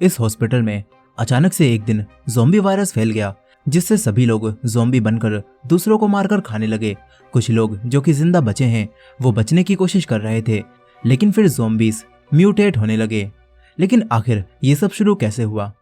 इस हॉस्पिटल में अचानक से एक दिन ज़ॉम्बी वायरस फैल गया, जिससे सभी लोग ज़ॉम्बी बनकर दूसरों को मारकर खाने लगे। कुछ लोग जो कि जिंदा बचे हैं वो बचने की कोशिश कर रहे थे, लेकिन फिर ज़ॉम्बीज म्यूटेट होने लगे। लेकिन आखिर ये सब शुरू कैसे हुआ?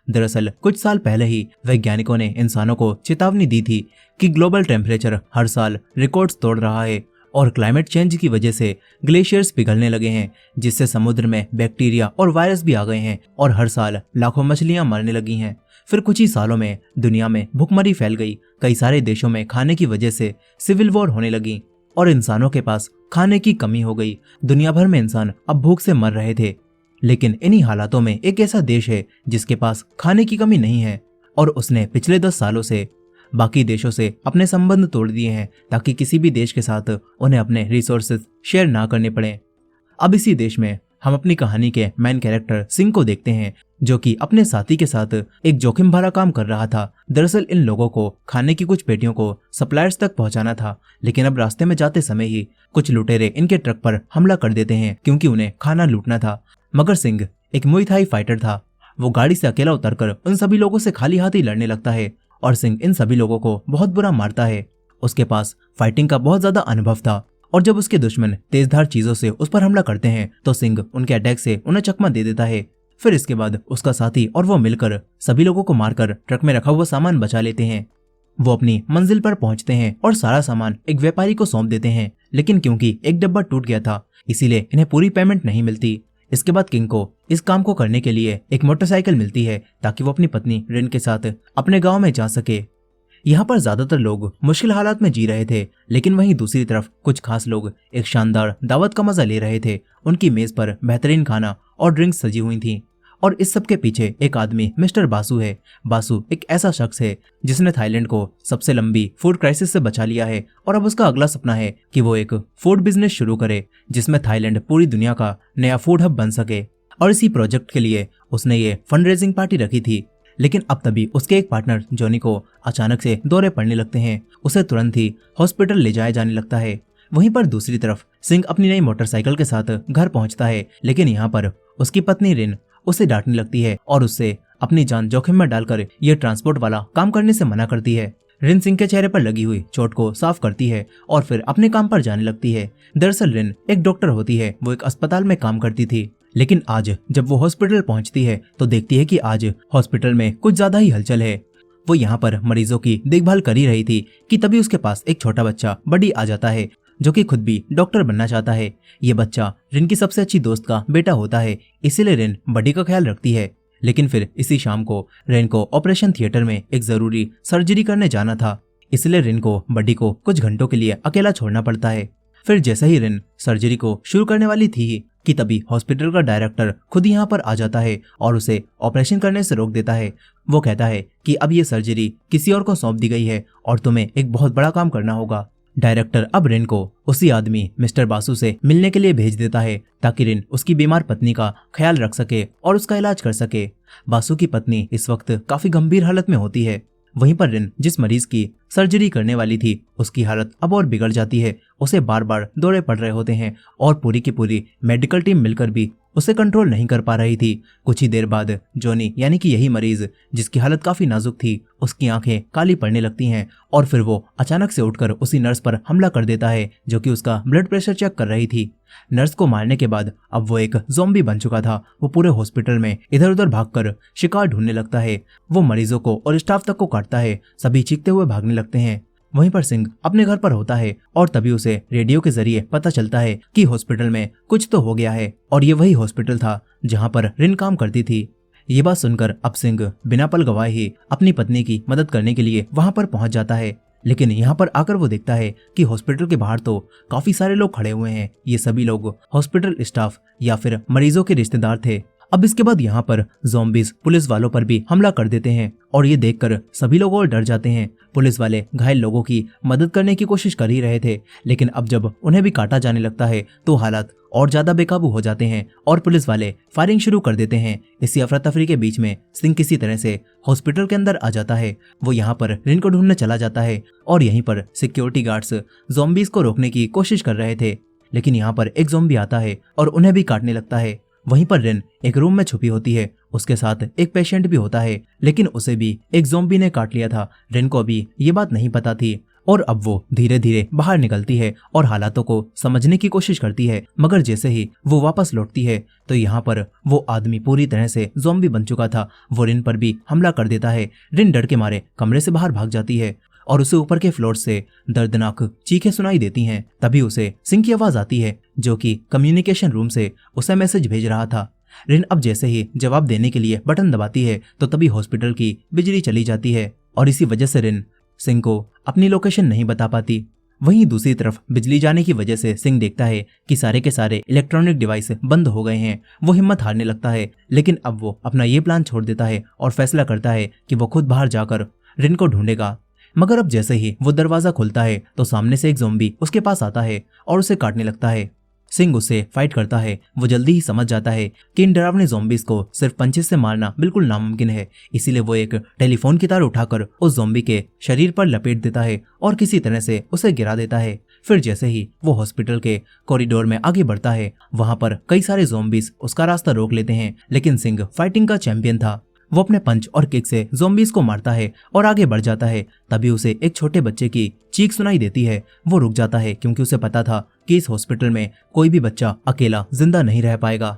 दरअसल कुछ साल पहले ही वैज्ञानिकों ने इंसानों को चेतावनी दी थी कि ग्लोबल टेम्परेचर हर साल रिकॉर्ड्स तोड़ रहा है और क्लाइमेट चेंज की वजह से ग्लेशियर्स पिघलने लगे हैं, जिससे समुद्र में बैक्टीरिया और वायरस भी आ गए हैं और हर साल लाखों मछलियां मरने लगी हैं। फिर कुछ ही सालों में दुनिया में भुखमरी फैल गई। कई सारे देशों में खाने की वजह से सिविल वॉर होने लगी और इंसानों के पास खाने की कमी हो गई। दुनिया भर में इंसान अब भूख से मर रहे थे। लेकिन इन्हीं हालातों में एक ऐसा देश है जिसके पास खाने की कमी नहीं है और उसने पिछले 10 सालों से बाकी देशों से अपने संबंध तोड़ दिए हैं ताकि किसी भी देश के साथ उन्हें अपने रिसोर्सेज शेयर ना करने पड़े। अब इसी देश में हम अपनी कहानी के मेन कैरेक्टर सिंह को देखते हैं, जो कि अपने साथी के साथ एक जोखिम भरा काम कर रहा था। दरअसल इन लोगों को खाने की कुछ पेटियों को सप्लायर्स तक पहुंचाना था, लेकिन अब रास्ते में जाते समय ही कुछ लुटेरे इनके ट्रक पर हमला कर देते हैं क्योंकि उन्हें खाना लूटना था। मगर सिंह एक मुई थाई फाइटर था। वो गाड़ी से अकेला उतरकर उन सभी लोगों से खाली हाथ ही लड़ने लगता है और सिंह इन सभी लोगों को बहुत बुरा मारता है। उसके पास फाइटिंग का बहुत ज्यादा अनुभव था और जब उसके दुश्मन तेजधार चीजों से उस पर हमला करते हैं तो सिंह उनके अटैक से उन्हें चकमा दे देता है। फिर इसके बाद उसका साथी और वो मिलकर सभी लोगों को मारकर ट्रक में रखा हुआ सामान बचा लेते हैं। वो अपनी मंजिल पर पहुंचते हैं और सारा सामान एक व्यापारी को सौंप देते हैं, लेकिन क्योंकि एक डब्बा टूट गया था इसीलिए इन्हें पूरी पेमेंट नहीं मिलती। इसके बाद किंग को इस काम को करने के लिए एक मोटरसाइकिल मिलती है ताकि वो अपनी पत्नी रिन के साथ अपने गांव में जा सके। यहाँ पर ज्यादातर लोग मुश्किल हालात में जी रहे थे, लेकिन वहीं दूसरी तरफ कुछ खास लोग एक शानदार दावत का मजा ले रहे थे। उनकी मेज पर बेहतरीन खाना और ड्रिंक्स सजी हुई थी और इस सब के पीछे एक आदमी मिस्टर बासु है। बासु एक ऐसा शख्स है जिसने थाईलैंड को सबसे लंबी फूड क्राइसिस से बचा लिया है और अब उसका अगला सपना है कि वो एक फूड बिजनेस शुरू करे जिसमें थाईलैंड पूरी दुनिया का नया फूड हब बन सके। और इसी प्रोजेक्ट के लिए उसने ये फंड रेजिंग पार्टी रखी थी। लेकिन अब तभी उसके एक पार्टनर जॉनी को अचानक से दौरे पड़ने लगते हैं। उसे तुरंत ही हॉस्पिटल ले जाया जाने लगता है। वहीं पर दूसरी तरफ सिंह अपनी नई मोटरसाइकिल के साथ घर पहुंचता है, लेकिन यहाँ पर उसकी पत्नी रिन उसे डांटने लगती है और उससे अपनी जान जोखिम में डालकर ये ट्रांसपोर्ट वाला काम करने से मना करती है। रिन सिंह के चेहरे पर लगी हुई चोट को साफ करती है और फिर अपने काम पर जाने लगती है। दरअसल रिन एक डॉक्टर होती है, वो एक अस्पताल में काम करती थी। लेकिन आज जब वो हॉस्पिटल पहुंचती है तो देखती है कि आज हॉस्पिटल में कुछ ज्यादा ही हलचल है। वो यहाँ पर मरीजों की देखभाल कर ही रही थी कि तभी उसके पास एक छोटा बच्चा बडी आ जाता है, जो कि खुद भी डॉक्टर बनना चाहता है। ये बच्चा रिन की सबसे अच्छी दोस्त का बेटा होता है, इसीलिए रिन बडी का ख्याल रखती है। लेकिन फिर इसी शाम को रिन को ऑपरेशन थिएटर में एक जरूरी सर्जरी करने जाना था, इसलिए रिन को बडी को कुछ घंटों के लिए अकेला छोड़ना पड़ता है। फिर जैसे ही रिन सर्जरी को शुरू करने वाली थी कि तभी हॉस्पिटल का डायरेक्टर खुद यहाँ पर आ जाता है और उसे ऑपरेशन करने से रोक देता है। वो कहता है कि अब ये सर्जरी किसी और को सौंप दी गई है और तुम्हें एक बहुत बड़ा काम करना होगा। डायरेक्टर अब रिन को उसी आदमी मिस्टर बासु से मिलने के लिए भेज देता है ताकि रिन उसकी बीमार पत्नी का ख्याल रख सके और उसका इलाज कर सके। बासु की पत्नी इस वक्त काफी गंभीर हालत में होती है। वहीं पर रिन जिस मरीज की सर्जरी करने वाली थी उसकी हालत अब और बिगड़ जाती है। उसे बार बार दौरे पड़ रहे होते हैं और पूरी की पूरी मेडिकल टीम मिलकर भी उसे कंट्रोल नहीं कर पा रही थी। कुछ ही देर बाद जॉनी यानी कि यही मरीज जिसकी हालत काफी नाजुक थी, उसकी आंखें काली पड़ने लगती हैं और फिर वो अचानक से उठकर उसी नर्स पर हमला कर देता है जो कि उसका ब्लड प्रेशर चेक कर रही थी। नर्स को मारने के बाद अब वो एक ज़ॉम्बी बन चुका था। वो पूरे हॉस्पिटल में इधर उधर भागकर शिकार ढूंढने लगता है। वो मरीजों को और स्टाफ तक को काटता है। सभी चीखते हुए भागने लगते हैं। वहीं पर सिंह अपने घर पर होता है और तभी उसे रेडियो के जरिए पता चलता है कि हॉस्पिटल में कुछ तो हो गया है और ये वही हॉस्पिटल था जहां पर रिन काम करती थी। ये बात सुनकर अब सिंह बिना पल गवाए ही अपनी पत्नी की मदद करने के लिए वहां पर पहुंच जाता है। लेकिन यहाँ पर आकर वो देखता है कि हॉस्पिटल के बाहर तो काफी सारे लोग खड़े हुए हैं। ये सभी लोग हॉस्पिटल स्टाफ या फिर मरीजों के रिश्तेदार थे। अब इसके बाद यहाँ पर ज़ॉम्बीज पुलिस वालों पर भी हमला कर देते हैं और ये देखकर सभी लोग और डर जाते हैं। पुलिस वाले घायल लोगों की मदद करने की कोशिश कर ही रहे थे, लेकिन अब जब उन्हें भी काटा जाने लगता है तो हालात और ज्यादा बेकाबू हो जाते हैं और पुलिस वाले फायरिंग शुरू कर देते हैं। इसी अफरा तफरी के बीच में सिंह किसी तरह से हॉस्पिटल के अंदर आ जाता है। वो यहाँ पर रिन को ढूंढने चला जाता है और यहीं पर सिक्योरिटी गार्ड्स ज़ॉम्बीज को रोकने की कोशिश कर रहे थे, लेकिन यहाँ पर एक ज़ॉम्बी आता है और उन्हें भी काटने लगता है। वहीं पर रिन एक रूम में छुपी होती है। उसके साथ एक पेशेंट भी होता है, लेकिन उसे भी एक ज़ॉम्बी ने काट लिया था। रिन को अभी ये बात नहीं पता थी और अब वो धीरे धीरे बाहर निकलती है और हालातों को समझने की कोशिश करती है। मगर जैसे ही वो वापस लौटती है तो यहाँ पर वो आदमी पूरी तरह से ज़ॉम्बी बन चुका था। वो रिन पर भी हमला कर देता है। रिन डर के मारे कमरे से बाहर भाग जाती है और उसे ऊपर के फ्लोर से दर्दनाक चीखें सुनाई देती हैं। तभी उसे सिंह की आवाज आती है, जो कि कम्युनिकेशन रूम से उसे मैसेज भेज रहा था। रिन अब जैसे ही जवाब देने के लिए बटन दबाती है तो तभी हॉस्पिटल की बिजली चली जाती है और इसी वजह से रिन सिंह को अपनी लोकेशन नहीं बता पाती। वहीं दूसरी तरफ बिजली जाने की वजह से सिंह देखता है कि सारे के सारे इलेक्ट्रॉनिक डिवाइस बंद हो गए हैं। वो हिम्मत हारने लगता है, लेकिन अब वो अपना ये प्लान छोड़ देता है और फैसला करता है कि वो खुद बाहर जाकर रिन को ढूंढेगा। मगर अब जैसे ही वो दरवाजा खोलता है तो सामने से एक ज़ॉम्बी उसके पास आता है और उसे काटने लगता है। सिंह उससे फाइट करता है। वो जल्दी ही समझ जाता है कि इन डरावने ज़ॉम्बीज को सिर्फ पंचेस से मारना बिल्कुल नामुमकिन है। इसीलिए वो एक टेलीफोन की तार उठाकर उस ज़ॉम्बी के शरीर पर लपेट देता है और किसी तरह से उसे गिरा देता है। फिर जैसे ही वो हॉस्पिटल के कॉरिडोर में आगे बढ़ता है, वहां पर कई सारे ज़ॉम्बीज उसका रास्ता रोक लेते हैं, लेकिन सिंह फाइटिंग का चैंपियन था। वो अपने पंच और किक से ज़ॉम्बीज को मारता है और आगे बढ़ जाता है। तभी उसे एक छोटे बच्चे की चीख सुनाई देती है। वो रुक जाता है क्योंकि उसे पता था कि इस हॉस्पिटल में कोई भी बच्चा अकेला जिंदा नहीं रह पाएगा।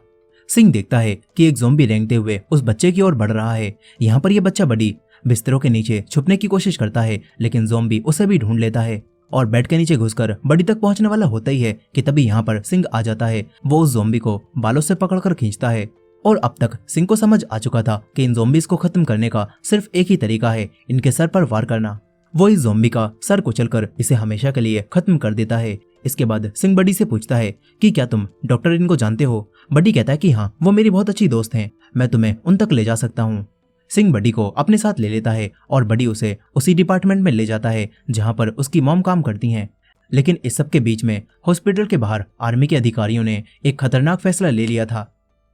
सिंह देखता है कि एक ज़ॉम्बी रेंगते हुए उस बच्चे की ओर बढ़ रहा है। यहाँ पर यह बच्चा बड़ी बिस्तरों के नीचे छुपने की कोशिश करता है, लेकिन ज़ॉम्बी उसे भी ढूंढ लेता है और बेड के नीचे घुसकर बड़ी तक पहुंचने वाला होता ही है कि तभी यहाँ पर सिंह आ जाता है। वो उस ज़ॉम्बी को बालों से पकड़कर खींचता है और अब तक सिंह को समझ आ चुका था कि इन ज़ॉम्बीज को खत्म करने का सिर्फ एक ही तरीका है, इनके सर पर वार करना। वो इस ज़ॉम्बी का सर कुचलकर इसे हमेशा के लिए खत्म कर देता है। इसके बाद सिंह बडी से पूछता है कि क्या तुम डॉक्टर रिन को जानते हो। बडी कहता है कि हाँ, वो मेरी बहुत अच्छी दोस्त हैं, मैं तुम्हें उन तक ले जा सकता हूँ। सिंह बडी को अपने साथ ले लेता है और बडी उसे उसी डिपार्टमेंट में ले जाता है जहाँ पर उसकी मॉम काम करती हैं। लेकिन इस सब के बीच में हॉस्पिटल के बाहर आर्मी के अधिकारियों ने एक खतरनाक फैसला ले लिया था।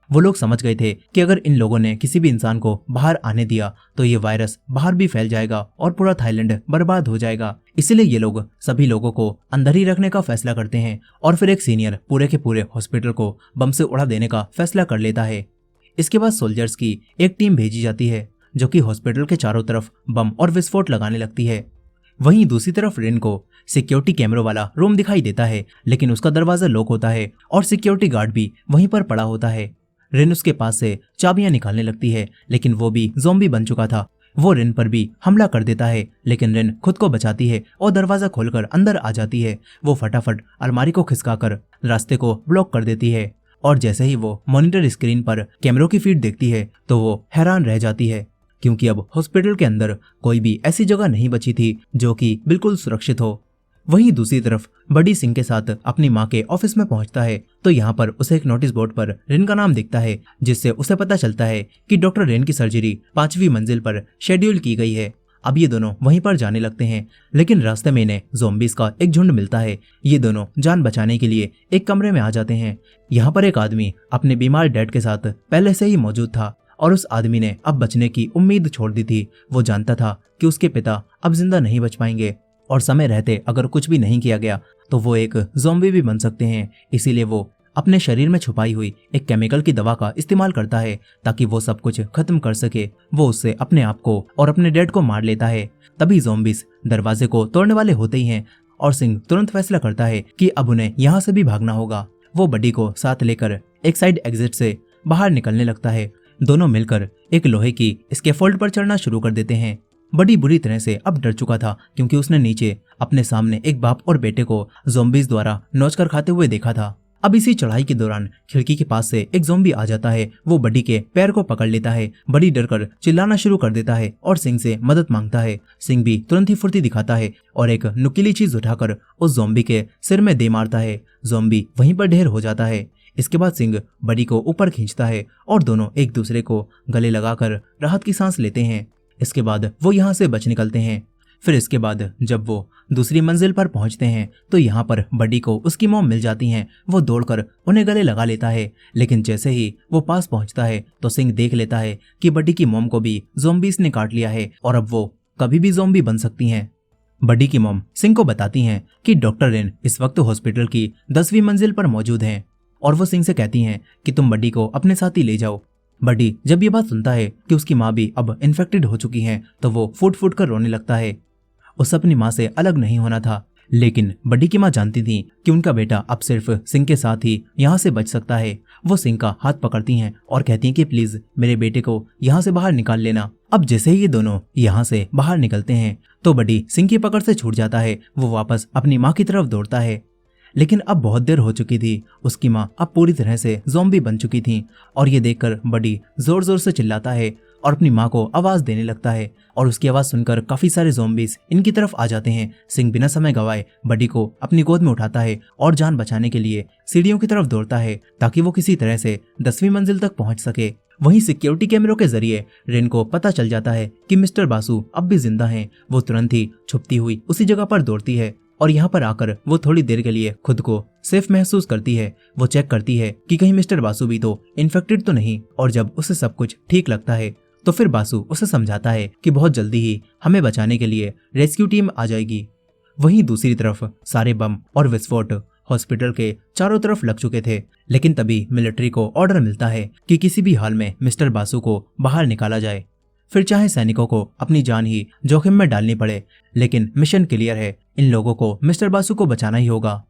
वो लोग समझ गए थे कि अगर इन लोगों ने किसी भी इंसान को बाहर आने दिया तो ये वायरस बाहर भी फैल जाएगा और पूरा थाईलैंड बर्बाद हो जाएगा। इसीलिए ये लोग सभी लोगों को अंदर ही रखने का फैसला करते हैं और फिर एक सीनियर पूरे के पूरे हॉस्पिटल को बम से उड़ा देने का फैसला कर लेता है। इसके बाद सोल्जर्स की एक टीम भेजी जाती है जो कि हॉस्पिटल के चारों तरफ बम और विस्फोट लगाने लगती है। वहीं दूसरी तरफ रिन को सिक्योरिटी कैमरों वाला रूम दिखाई देता है, लेकिन उसका दरवाजा लॉक होता है और सिक्योरिटी गार्ड भी वहीं पर पड़ा होता है। रिन उसके पास से चाबियां निकालने लगती है, लेकिन वो भी ज़ॉम्बी बन चुका था। वो रिन पर भी हमला कर देता है, लेकिन रिन खुद को बचाती है और दरवाजा खोलकर अंदर आ जाती है। वो फटाफट अलमारी को खिसकाकर रास्ते को ब्लॉक कर देती है और जैसे ही वो मॉनिटर स्क्रीन पर कैमरों की फीड देखती है तो वो हैरान रह जाती है, क्योंकि अब हॉस्पिटल के अंदर कोई भी ऐसी जगह नहीं बची थी जो कि बिल्कुल सुरक्षित हो। वहीं दूसरी तरफ बडी सिंह के साथ अपनी माँ के ऑफिस में पहुंचता है तो यहाँ पर उसे एक नोटिस बोर्ड पर रिन का नाम दिखता है, जिससे उसे पता चलता है कि डॉक्टर रिन की सर्जरी 5वीं मंजिल पर शेड्यूल की गई है। अब ये दोनों वहीं पर जाने लगते हैं, लेकिन रास्ते में इन्हें ज़ॉम्बीज का एक झुंड मिलता है। ये दोनों जान बचाने के लिए एक कमरे में आ जाते हैं। यहाँ पर एक आदमी अपने बीमार डैड के साथ पहले से ही मौजूद था और उस आदमी ने अब बचने की उम्मीद छोड़ दी थी। वो जानता था कि उसके पिता अब जिंदा नहीं बच पाएंगे और समय रहते अगर कुछ भी नहीं किया गया तो वो एक ज़ॉम्बी भी बन सकते हैं। इसीलिए वो अपने शरीर में छुपाई हुई एक केमिकल की दवा का इस्तेमाल करता है ताकि वो सब कुछ खत्म कर सके। वो उससे अपने आप को और अपने डैड को मार लेता है। तभी ज़ॉम्बीज दरवाजे को तोड़ने वाले होते ही हैं और सिंह तुरंत फैसला करता है कि अब उन्हें यहाँ से भी भागना होगा। वो बडी को साथ लेकर एक साइड एग्जिट से बाहर निकलने लगता है। दोनों मिलकर एक लोहे की स्कैफोल्ड पर चढ़ना शुरू कर देते हैं। बडी बुरी तरह से अब डर चुका था, क्योंकि उसने नीचे अपने सामने एक बाप और बेटे को ज़ॉम्बीज द्वारा नोचकर खाते हुए देखा था। अब इसी चढ़ाई के दौरान खिड़की के पास से एक ज़ॉम्बी आ जाता है। वो बडी के पैर को पकड़ लेता है। बडी डरकर चिल्लाना शुरू कर देता है और सिंह से मदद मांगता है। सिंह भी तुरंत ही फुर्ती दिखाता है और एक नुकीली चीज उठाकर उस ज़ॉम्बी के सिर में दे मारता है। ज़ॉम्बी वहीं पर ढेर हो जाता है। इसके बाद सिंह बडी को ऊपर खींचता है और दोनों एक दूसरे को गले लगाकर राहत की सांस लेते हैं। इसके बाद वो यहाँ से बच निकलते हैं। फिर इसके बाद जब वो दूसरी मंजिल पर पहुंचते हैं तो यहाँ पर बडी को उसकी मॉम मिल जाती हैं। वो दौड़कर उन्हें गले लगा लेता है, लेकिन जैसे ही वो पास पहुंचता है तो सिंह देख लेता है कि बडी की मॉम को भी ज़ॉम्बीज ने काट लिया है और अब वो कभी भी ज़ॉम्बी बन सकती हैं। बडी की मॉम सिंह को बताती हैं कि डॉक्टर रिन इस वक्त हॉस्पिटल की 10वीं मंजिल पर मौजूद हैं और वो सिंह से कहती हैं कि तुम बड्डी को अपने साथ ही ले जाओ। बड्डी जब ये बात सुनता है कि उसकी माँ भी अब इन्फेक्टेड हो चुकी हैं तो वो फूट फूट कर रोने लगता है। उसे अपनी माँ से अलग नहीं होना था, लेकिन बड्डी की माँ जानती थी कि उनका बेटा अब सिर्फ सिंह के साथ ही यहाँ से बच सकता है। वो सिंह का हाथ पकड़ती हैं और कहती हैं कि प्लीज मेरे बेटे को यहाँ से बाहर निकाल लेना। अब जैसे ही ये दोनों यहाँ से बाहर निकलते हैं तो बड्डी सिंह की पकड़ से छूट जाता है। वो वापस अपनी माँ की तरफ दौड़ता है, लेकिन अब बहुत देर हो चुकी थी। उसकी माँ अब पूरी तरह से ज़ॉम्बी बन चुकी थी और ये देखकर बड्डी जोर जोर से चिल्लाता है और अपनी माँ को आवाज देने लगता है और उसकी आवाज सुनकर काफी सारे ज़ॉम्बीज इनकी तरफ आ जाते हैं। सिंह बिना समय गवाए बड्डी को अपनी गोद में उठाता है और जान बचाने के लिए सीढ़ियों की तरफ दौड़ता है ताकि वो किसी तरह से 10वीं मंजिल तक पहुंच सके। वहीं सिक्योरिटी कैमरों के जरिए रिन को पता चल जाता है कि मिस्टर बासु अब भी जिंदा हैं। वो तुरंत ही छुपती हुई उसी जगह पर दौड़ती है और यहाँ पर आकर वो थोड़ी देर के लिए खुद को सेफ महसूस करती है। वो चेक करती है कि कहीं मिस्टर बासु भी तो इन्फेक्टेड तो नहीं, और जब उसे सब कुछ ठीक लगता है तो फिर बासु उसे समझाता है कि बहुत जल्दी ही हमें बचाने के लिए रेस्क्यू टीम आ जाएगी। वहीं दूसरी तरफ सारे बम और विस्फोट हॉस्पिटल के चारों तरफ लग चुके थे, लेकिन तभी मिलिट्री को ऑर्डर मिलता है कि किसी भी हाल में मिस्टर बासु को बाहर निकाला जाए, फिर चाहे सैनिकों को अपनी जान ही जोखिम में डालनी पड़े। लेकिन मिशन क्लियर है, इन लोगों को मिस्टर बासु को बचाना ही होगा।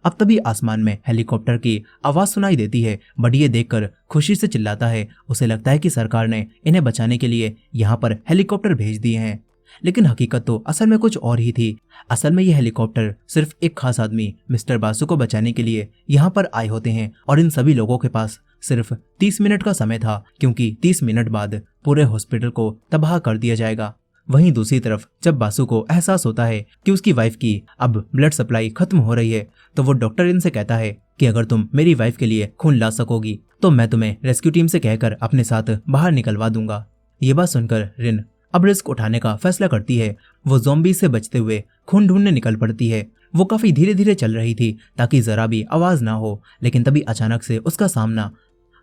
अब तभी आसमान में हेलीकॉप्टर की आवाज सुनाई देती है। बड्डी ये देखकर खुशी से चिल्लाता है। उसे लगता है कि सरकार ने इन्हें बचाने के लिए यहाँ पर हेलीकॉप्टर भेज दिए हैं, लेकिन हकीकत तो असल में कुछ और ही थी। असल में ये हेलीकॉप्टर सिर्फ एक खास आदमी मिस्टर बासु को बचाने के लिए यहाँ पर आए होते हैं और इन सभी लोगों के पास सिर्फ 30 मिनट का समय था, क्योंकि 30 मिनट बाद पूरे हॉस्पिटल को तबाह कर दिया जाएगा। वहीं दूसरी तरफ जब बासु को एहसास होता है कि उसकी वाइफ की अब ब्लड सप्लाई खत्म हो रही है तो वो डॉक्टर रिन से कहता है कि अगर तुम मेरी वाइफ के लिए खून ला सकोगी तो मैं तुम्हें रेस्क्यू टीम से कहकर अपने साथ बाहर निकलवा दूंगा। ये बात सुनकर रिन अब रिस्क उठाने का फैसला करती है। वो ज़ॉम्बी से बचते हुए खून ढूंढने निकल पड़ती है। वो काफी धीरे धीरे चल रही थी ताकि जरा भी आवाज ना हो, लेकिन तभी अचानक से उसका सामना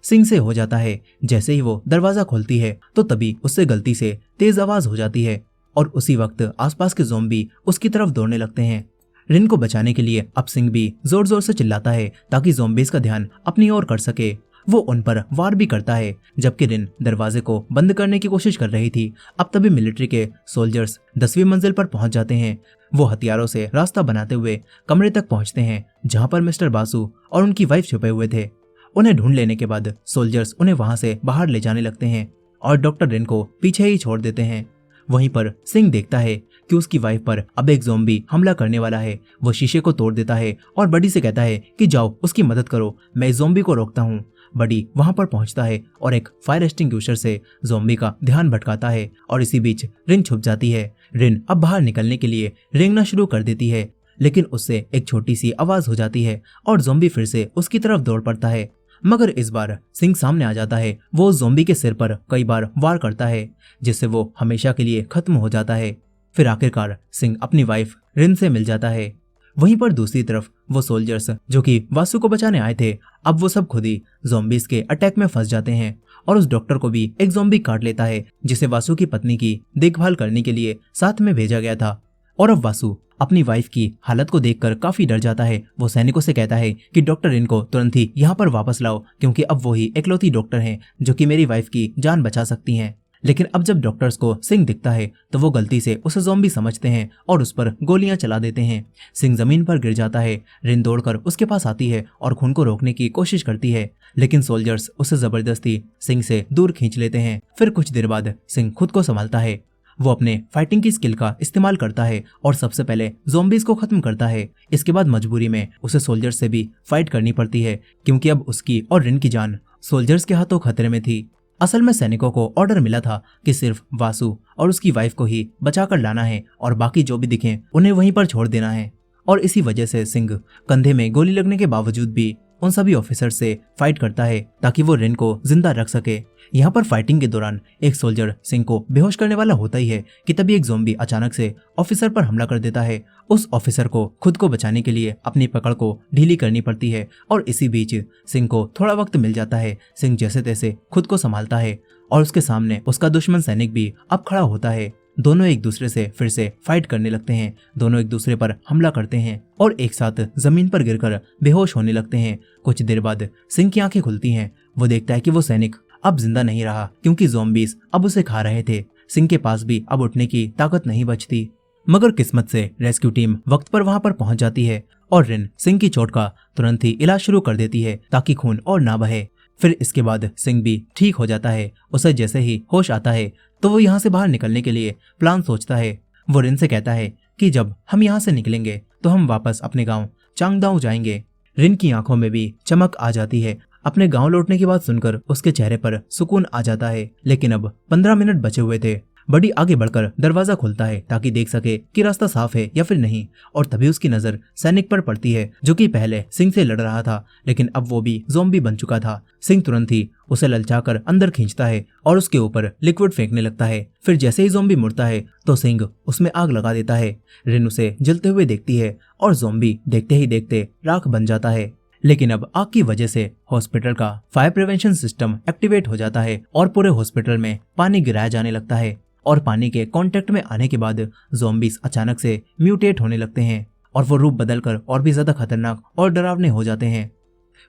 सिंह से हो जाता है। जैसे ही वो दरवाजा खोलती है तो तभी उससे गलती से तेज आवाज हो जाती है और उसी वक्त आसपास के ज़ॉम्बी उसकी तरफ दौड़ने लगते हैं। रिन को बचाने के लिए अब सिंह भी जोर जोर से चिल्लाता है ताकि ज़ॉम्बीज का ध्यान अपनी ओर कर सके। वो उन पर वार भी करता है, जबकि रिन दरवाजे को बंद करने की कोशिश कर रही थी। अब तभी मिलिट्री के सोल्जर्स 10वीं मंजिल पर पहुंच जाते हैं। वो हथियारों से रास्ता बनाते हुए कमरे तक पहुंचते हैं जहां पर मिस्टर बासु और उनकी वाइफ छुपे हुए थे। उन्हें ढूंढ लेने के बाद सोल्जर्स उन्हें वहां से बाहर ले जाने लगते हैं और डॉक्टर रिन को पीछे ही छोड़ देते हैं। वहीं पर सिंह देखता है कि उसकी वाइफ पर अब एक ज़ॉम्बी हमला करने वाला है। वो शीशे को तोड़ देता है और बडी से कहता है कि जाओ उसकी मदद करो, मैं इस ज़ॉम्बी को रोकता हूँ। बडी वहां पर पहुंचता है और एक फायर एक्सटिंग्विशर से ज़ॉम्बी का ध्यान भटकाता है और इसी बीच रिन छुप जाती है। रिन अब बाहर निकलने के लिए रेंगना शुरू कर देती है, लेकिन उससे एक छोटी सी आवाज हो जाती है और ज़ॉम्बी फिर से उसकी तरफ दौड़ पड़ता है। मगर इस बार सिंह सामने आ जाता है। वो ज़ॉम्बी के सिर पर कई बार वार करता है जिससे वो हमेशा के लिए खत्म हो जाता है। फिर आखिरकार सिंह अपनी वाइफ रिन से मिल जाता है। वहीं पर दूसरी तरफ वो सोल्जर्स जो कि वासु को बचाने आए थे, अब वो सब खुद ही ज़ॉम्बीज के अटैक में फंस जाते हैं और उस डॉक्टर को भी एक ज़ॉम्बी काट लेता है जिसे वासु की पत्नी की देखभाल करने के लिए साथ में भेजा गया था। और अब वासु अपनी वाइफ की हालत को देखकर काफी डर जाता है। वो सैनिकों से कहता है कि डॉक्टर इनको तुरंत ही यहाँ पर वापस लाओ, क्योंकि अब वो ही एकलौती डॉक्टर हैं जो कि मेरी वाइफ की जान बचा सकती हैं। लेकिन अब जब डॉक्टर्स को सिंह दिखता है तो वो गलती से उसे ज़ॉम्बी समझते हैं और उस पर गोलियां चला देते हैं। सिंह जमीन पर गिर जाता है। रिन दौड़कर उसके पास आती है और खून को रोकने की कोशिश करती है, लेकिन सोल्जर्स उसे जबरदस्ती सिंह से दूर खींच लेते हैं। फिर कुछ देर बाद सिंह खुद को संभालता है। वो अपने फाइटिंग की स्किल का इस्तेमाल करता है और सबसे पहले ज़ॉम्बीज को खत्म करता है। इसके बाद मजबूरी में उसे सोल्जर्स से भी फाइट करनी पड़ती है, क्योंकि अब उसकी और रिन की जान सोल्जर्स के हाथों खतरे में थी। असल में सैनिकों को ऑर्डर मिला था कि सिर्फ वासु और उसकी वाइफ को ही बचाकर लाना है और बाकी जो भी दिखे उन्हें वहीं पर छोड़ देना है। और इसी वजह से सिंह कंधे में गोली लगने के बावजूद भी उन सभी ऑफिसर से फाइट करता है ताकि वो रिन को जिंदा रख सके। यहाँ पर फाइटिंग के दौरान एक सोल्जर सिंह को बेहोश करने वाला होता ही है कि तभी एक ज़ॉम्बी अचानक से ऑफिसर पर हमला कर देता है। उस ऑफिसर को खुद को बचाने के लिए अपनी पकड़ को ढीली करनी पड़ती है और इसी बीच सिंह को थोड़ा वक्त मिल जाता है। सिंह जैसे तैसे खुद को संभालता है और उसके सामने उसका दुश्मन सैनिक भी अब खड़ा होता है। दोनों एक दूसरे से फिर से फाइट करने लगते हैं। दोनों एक दूसरे पर हमला करते हैं और एक साथ जमीन पर गिरकर बेहोश होने लगते हैं। कुछ देर बाद सिंह की आंखें खुलती हैं। वो देखता है कि वो सैनिक अब जिंदा नहीं रहा, क्योंकि ज़ॉम्बीज अब उसे खा रहे थे। सिंह के पास भी अब उठने की ताकत नहीं बचती। मगर किस्मत से रेस्क्यू टीम वक्त पर वहां पर पहुंच जाती है और रिन सिंह की चोट का तुरंत ही इलाज शुरू कर देती है ताकि खून और ना बहे। फिर इसके बाद सिंह भी ठीक हो जाता है। उसे जैसे ही होश आता है तो वो यहाँ से बाहर निकलने के लिए प्लान सोचता है। वो रिन से कहता है कि जब हम यहाँ से निकलेंगे तो हम वापस अपने गांव चांगदाओ जाएंगे। रिन की आंखों में भी चमक आ जाती है। अपने गांव लौटने की बात सुनकर उसके चेहरे पर सुकून आ जाता है। लेकिन अब 15 मिनट बचे हुए थे। बडी आगे बढ़कर दरवाजा खोलता है ताकि देख सके कि रास्ता साफ है या फिर नहीं, और तभी उसकी नजर सैनिक पर पड़ती है जो कि पहले सिंह से लड़ रहा था, लेकिन अब वो भी ज़ॉम्बी बन चुका था। सिंह तुरंत ही उसे ललचाकर अंदर खींचता है और उसके ऊपर लिक्विड फेंकने लगता है। फिर जैसे ही ज़ॉम्बी मुड़ता है तो सिंह उसमें आग लगा देता है। रिन उसे जलते हुए देखती है और ज़ॉम्बी देखते ही देखते राख बन जाता है। लेकिन अब आग की वजह से हॉस्पिटल का फायर प्रिवेंशन सिस्टम एक्टिवेट हो जाता है और पूरे हॉस्पिटल में पानी गिराया जाने लगता है। और पानी के कांटेक्ट में आने के बाद ज़ॉम्बीज अचानक से म्यूटेट होने लगते हैं और वो रूप बदलकर और भी ज्यादा खतरनाक और डरावने हो जाते हैं।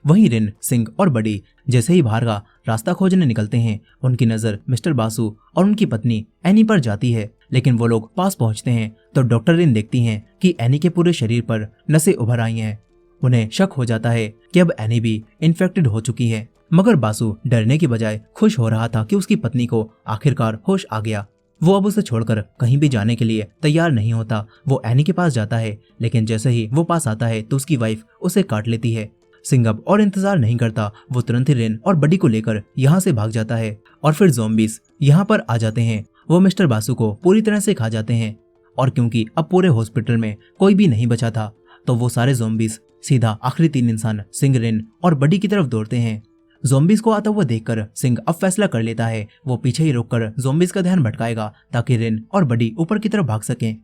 वहीं रिन, सिंह और बडी जैसे ही बाहर का रास्ता खोजने निकलते हैं, उनकी नजर मिस्टर बासु और उनकी पत्नी एनी पर जाती है। लेकिन वो लोग पास पहुंचते हैं तो डॉक्टर रिन देखती हैं कि एनी के पूरे शरीर पर नसें उभर आई हैं। उन्हें शक हो जाता है कि अब एनी भी इन्फेक्टेड हो चुकी है। मगर बासु डरने की बजाय खुश हो रहा था कि उसकी पत्नी को आखिरकार होश आ गया। वो अब उसे छोड़कर कहीं भी जाने के लिए तैयार नहीं होता। वो एनी के पास जाता है, लेकिन जैसे ही वो पास आता है तो उसकी वाइफ उसे काट लेती है। सिंह अब और इंतजार नहीं करता। वो तुरंत ही रिन और बडी को लेकर यहाँ से भाग जाता है और फिर ज़ॉम्बीज यहाँ पर आ जाते हैं। वो मिस्टर बासु को पूरी तरह से खा जाते हैं और क्योंकि अब पूरे हॉस्पिटल में कोई भी नहीं बचा था तो वो सारे ज़ॉम्बीज सीधा आखिरी 3 इंसान सिंह, रिन और बडी की तरफ दौड़ते हैं। ज़ॉम्बीज को आता हुआ देखकर सिंह अब फैसला कर लेता है वो पीछे ही रोककर ज़ॉम्बीज का ध्यान भटकाएगा ताकि रिन और बडी ऊपर की तरफ भाग सकें।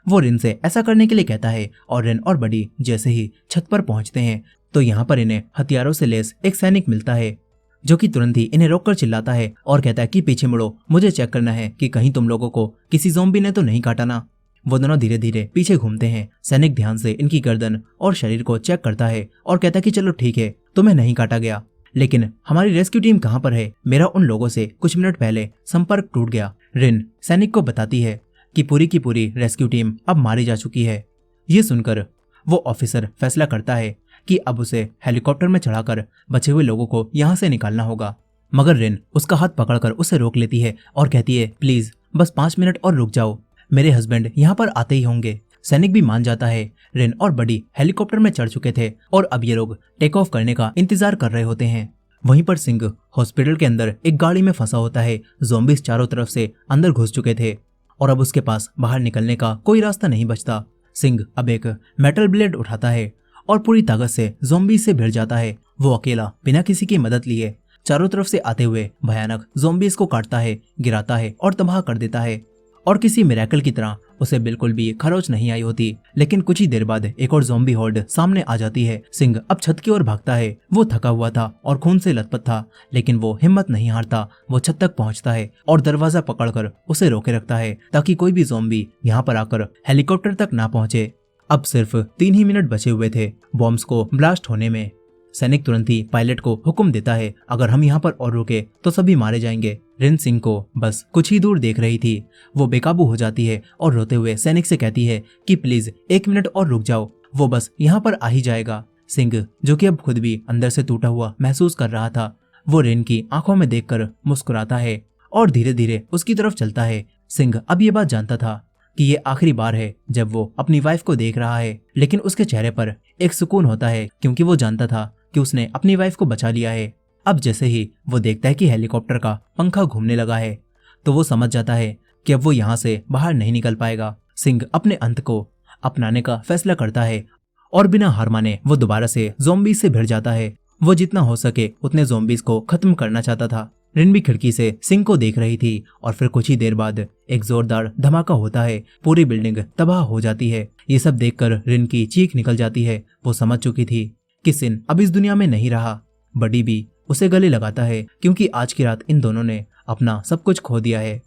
वो रिन से ऐसा करने के लिए कहता है और रिन और बडी जैसे ही छत पर पहुंचते हैं तो यहाँ पर इन्हें हथियारों से लैस एक सैनिक मिलता है जो कि तुरंत ही इन्हें रोककर चिल्लाता है और कहता है कि पीछे मुड़ो, मुझे चेक करना है कि कहीं तुम लोगों को किसी ज़ॉम्बी ने तो नहीं काटा ना। वो दोनों धीरे धीरे पीछे घूमते हैं। सैनिक ध्यान से इनकी गर्दन और शरीर को चेक करता है और कहता है कि चलो ठीक है, तुम्हें नहीं काटा गया, लेकिन हमारी रेस्क्यू टीम कहाँ पर है? मेरा उन लोगों से कुछ मिनट पहले संपर्क टूट गया। रिन सैनिक को बताती है कि पूरी की पूरी रेस्क्यू टीम अब मारी जा चुकी है। ये सुनकर वो ऑफिसर फैसला करता है कि अब उसे हेलीकॉप्टर में चढ़ाकर बचे हुए लोगों को यहाँ से निकालना होगा। मगर रिन उसका हाथ पकड़कर उसे रोक लेती है और कहती है प्लीज बस 5 मिनट और रुक जाओ, मेरे हस्बैंड यहाँ पर आते ही होंगे। सैनिक भी मान जाता है। रिन और बडी हेलीकॉप्टर में चढ़ चुके थे और अब ये लोग टेक ऑफ करने का इंतजार कर रहे होते हैं। वहीं पर सिंह हॉस्पिटल के अंदर एक गाड़ी में फंसा होता है। ज़ॉम्बीज चारों तरफ से अंदर घुस चुके थे और अब उसके पास बाहर निकलने का कोई रास्ता नहीं बचता। सिंह अब एक मेटल ब्लेड उठाता है और पूरी ताकत से ज़ॉम्बीज से भिड़ जाता है। वो अकेला बिना किसी की मदद लिए चारों तरफ से आते हुए भयानक ज़ॉम्बीज को काटता है, गिराता है और तबाह कर देता है। और किसी मिरेकल की तरह उसे बिल्कुल भी खरोच नहीं आई होती। लेकिन कुछ ही देर बाद एक और ज़ॉम्बी हॉर्ड सामने आ जाती है। सिंह अब छत की ओर भागता है। वो थका हुआ था और खून से लथपथ था, लेकिन वो हिम्मत नहीं हारता। वो छत तक पहुंचता है और दरवाजा पकड़कर उसे रोके रखता है ताकि कोई भी ज़ॉम्बी यहाँ पर आकर हेलीकॉप्टर तक ना पहुंचे। अब सिर्फ 3 ही मिनट बचे हुए थे बॉम्ब्स को ब्लास्ट होने में। सैनिक तुरंत ही पायलट को हुक्म देता है अगर हम यहाँ पर और रुके तो सभी मारे जाएंगे। रिन सिंह को बस कुछ ही दूर देख रही थी। वो बेकाबू हो जाती है और रोते हुए सैनिक से कहती है कि प्लीज 1 मिनट और रुक जाओ, वो बस यहाँ पर आ ही जाएगा। सिंह जो कि अब खुद भी अंदर से टूटा हुआ महसूस कर रहा था, वो रिन की आंखों में देखकर मुस्कुराता है और धीरे धीरे उसकी तरफ चलता है। सिंह अब ये बात जानता था कि ये आखिरी बार है जब वो अपनी वाइफ को देख रहा है, लेकिन उसके चेहरे पर एक सुकून होता है क्योंकि वो जानता था कि उसने अपनी वाइफ को बचा लिया है। अब जैसे ही वो देखता है कि हेलीकॉप्टर का पंखा घूमने लगा है तो वो समझ जाता है कि अब वो यहाँ से बाहर नहीं निकल पाएगा। सिंह अपने अंत को अपनाने का फैसला करता है और बिना हार माने वो दोबारा से ज़ॉम्बीज से भिड़ जाता है। वो जितना हो सके उतने ज़ॉम्बीज को खत्म करना चाहता था। रिन भी खिड़की से सिंह को देख रही थी और फिर कुछ ही देर बाद एक जोरदार धमाका होता है। पूरी बिल्डिंग तबाह हो जाती है। ये सब देखकर रिन की चीख निकल जाती है। वो समझ चुकी थी कि सिन अब इस दुनिया में नहीं रहा। बडी भी उसे गले लगाता है क्योंकि आज की रात इन दोनों ने अपना सब कुछ खो दिया है।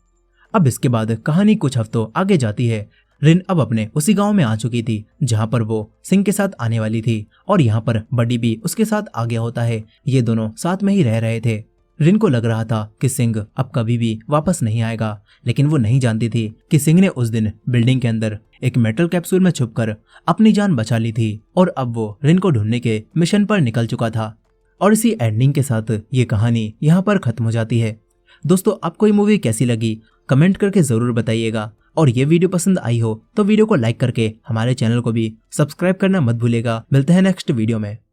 अब इसके बाद कहानी कुछ हफ्तों आगे जाती है। रिन अब अपने उसी गांव में आ चुकी थी जहां पर वो सिंह के साथ आने वाली थी, और यहाँ पर बडी भी उसके साथ आ गया होता है। ये दोनों साथ में ही रह रहे थे। रिन को लग रहा था कि सिंह अब कभी भी वापस नहीं आएगा, लेकिन वो नहीं जानती थी कि सिंह ने उस दिन बिल्डिंग के अंदर एक मेटल कैप्सूल में छुपकर अपनी जान बचा ली थी, और अब वो रिन को ढूंढने के मिशन पर निकल चुका था। और इसी एंडिंग के साथ ये कहानी यहाँ पर खत्म हो जाती है। दोस्तों, आपको ये मूवी कैसी लगी कमेंट करके जरूर बताइएगा, और ये वीडियो पसंद आई हो तो वीडियो को लाइक करके हमारे चैनल को भी सब्सक्राइब करना मत भूलिएगा। मिलते हैं नेक्स्ट वीडियो में।